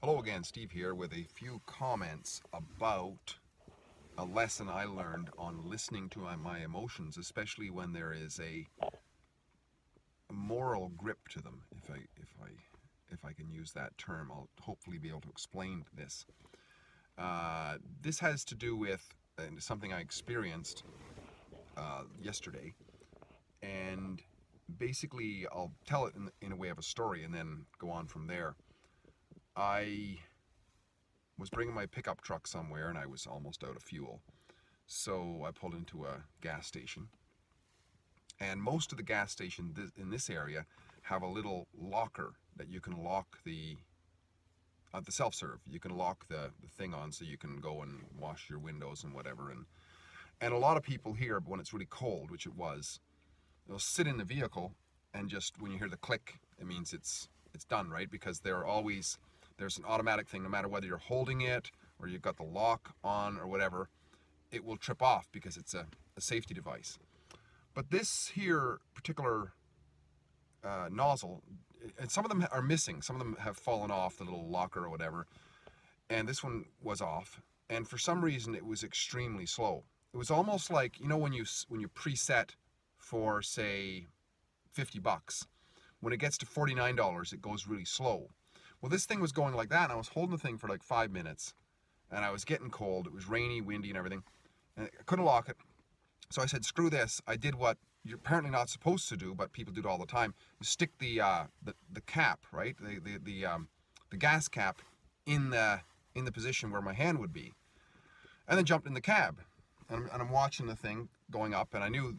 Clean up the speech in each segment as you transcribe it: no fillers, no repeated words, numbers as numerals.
Hello again, Steve here with a few comments about a lesson I learned on listening to my emotions, especially when there is a moral grip to them. If I can use that term, I'll hopefully be able to explain this. This has to do with something I experienced yesterday, and basically I'll tell it in a way of a story and then go on from there. I was bringing my pickup truck somewhere and I was almost out of fuel. So I pulled into a gas station. And most of the gas stations in this area have a little locker that you can lock the self-serve. You can lock the thing on so you can go and wash your windows and whatever. And a lot of people here, when it's really cold, which it was, they'll sit in the vehicle and just when you hear the click, it means it's done, right? Because there's an automatic thing, no matter whether you're holding it or you've got the lock on or whatever, it will trip off because it's a safety device. But this here particular nozzle, and some of them are missing, some of them have fallen off the little locker or whatever, and this one was off, and for some reason it was extremely slow. It was almost like, you know, when you preset for, say, 50 bucks, when it gets to $49 it goes really slow. Well, this thing was going like that, and I was holding the thing for like 5 minutes, and I was getting cold. It was rainy, windy, and everything, and I couldn't lock it. So I said, screw this. I did what you're apparently not supposed to do, but people do it all the time. You stick the cap, right, the gas cap in the position where my hand would be, and then jumped in the cab. And I'm watching the thing going up, and I knew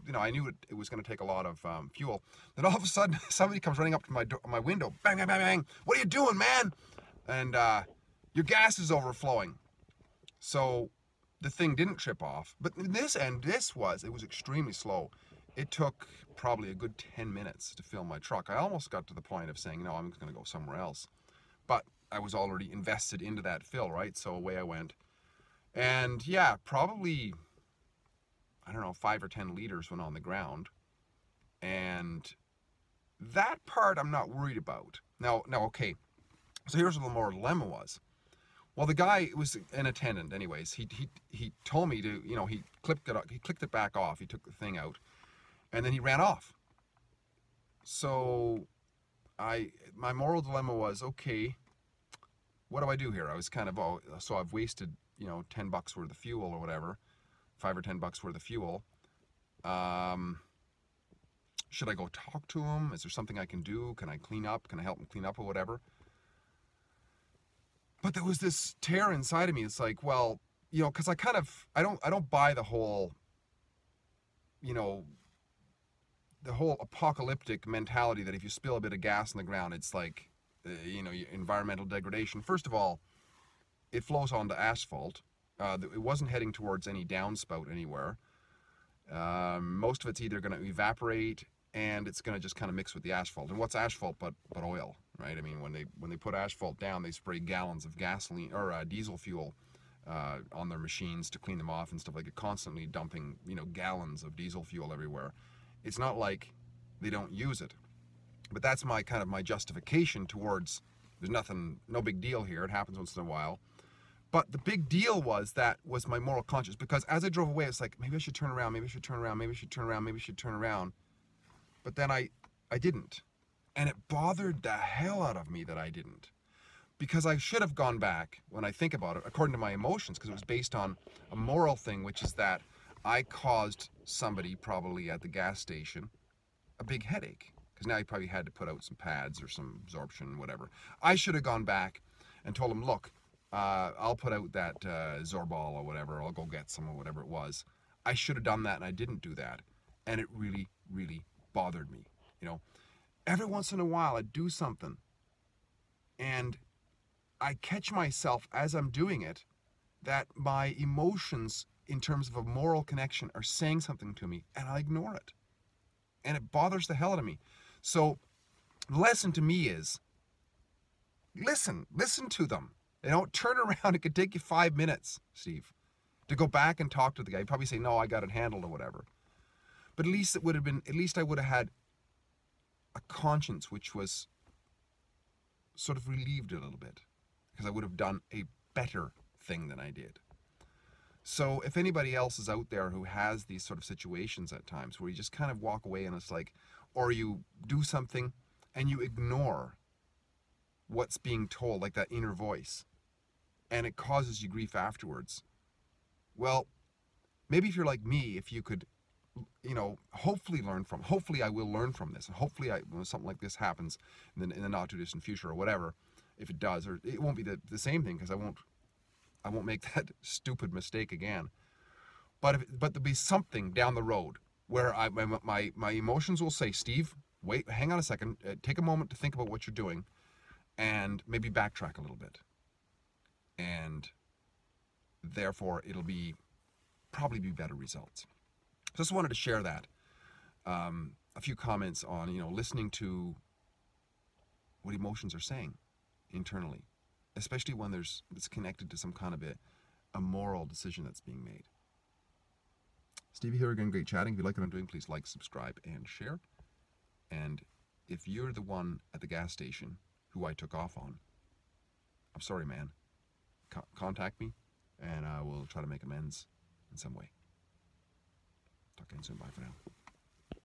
it was going to take a lot of fuel. Then all of a sudden, somebody comes running up to my window, bang, bang, bang, bang. What are you doing, man? And your gas is overflowing. So the thing didn't trip off, but it was extremely slow. It took probably a good 10 minutes to fill my truck. I almost got to the point of saying, no, I'm just going to go somewhere else. But I was already invested into that fill, right? So away I went. And yeah, probably, I don't know, 5 or 10 liters went on the ground. And that part I'm not worried about. Now, okay, so here's what the moral dilemma was. Well, the guy was an attendant anyways. He told me to, he clicked it back off. He took the thing out, and then he ran off. So my moral dilemma was, okay, what do I do here? I was kind of, so I've wasted, 10 bucks worth of fuel or whatever, 5 or 10 bucks worth of fuel. Should I go talk to him? Is there something I can do? Can I clean up? Can I help him clean up or whatever? But there was this tear inside of me. It's like, well, because I don't buy the whole, the whole apocalyptic mentality that if you spill a bit of gas on the ground, it's like, environmental degradation. First of all, it flows onto asphalt. It wasn't heading towards any downspout anywhere. Most of it's either going to evaporate and it's going to just kind of mix with the asphalt. And what's asphalt but oil, right? I mean, when they put asphalt down, they spray gallons of gasoline or diesel fuel on their machines to clean them off and stuff like it, constantly dumping, gallons of diesel fuel everywhere. It's not like they don't use it. But that's my justification towards, there's no big deal here. It happens once in a while. But the big deal was my moral conscience, because as I drove away, it's like, maybe I should turn around, maybe I should turn around, maybe I should turn around, maybe I should turn around. But then I didn't. And it bothered the hell out of me that I didn't. Because I should have gone back, when I think about it, according to my emotions, because it was based on a moral thing, which is that I caused somebody, probably at the gas station, a big headache. Because now he probably had to put out some pads or some absorption, whatever. I should have gone back and told him, look, I'll put out that Zorbol or whatever, I'll go get some or whatever it was. I should have done that, and I didn't do that. And it really, really bothered me. Every once in a while I do something, and I catch myself as I'm doing it, that my emotions in terms of a moral connection are saying something to me, and I ignore it. And it bothers the hell out of me. So the lesson to me is, listen to them. Turn around. It could take you 5 minutes, Steve, to go back and talk to the guy. He'd probably say, no, I got it handled or whatever. But at least I would have had a conscience which was sort of relieved a little bit. because I would have done a better thing than I did. So if anybody else is out there who has these sort of situations at times where you just kind of walk away and it's like, or you do something and you ignore what's being told, like that inner voice, and it causes you grief afterwards. Well, maybe if you're like me, if you could, hopefully hopefully I will learn from this, and hopefully when something like this happens in the not too distant future or whatever, if it does, or it won't be the same thing, because I won't make that stupid mistake again. But there'll be something down the road where my emotions will say, Steve, wait, hang on a second, take a moment to think about what you're doing, and maybe backtrack a little bit. And therefore, it'll probably be better results. So just wanted to share that. A few comments on, listening to what emotions are saying internally, especially when it's connected to some kind of a moral decision that's being made. Stevie here again, great chatting. If you like what I'm doing, please like, subscribe, and share. And if you're the one at the gas station who I took off on, I'm sorry, man. Contact me, and I will try to make amends in some way. Talk again soon. Bye for now.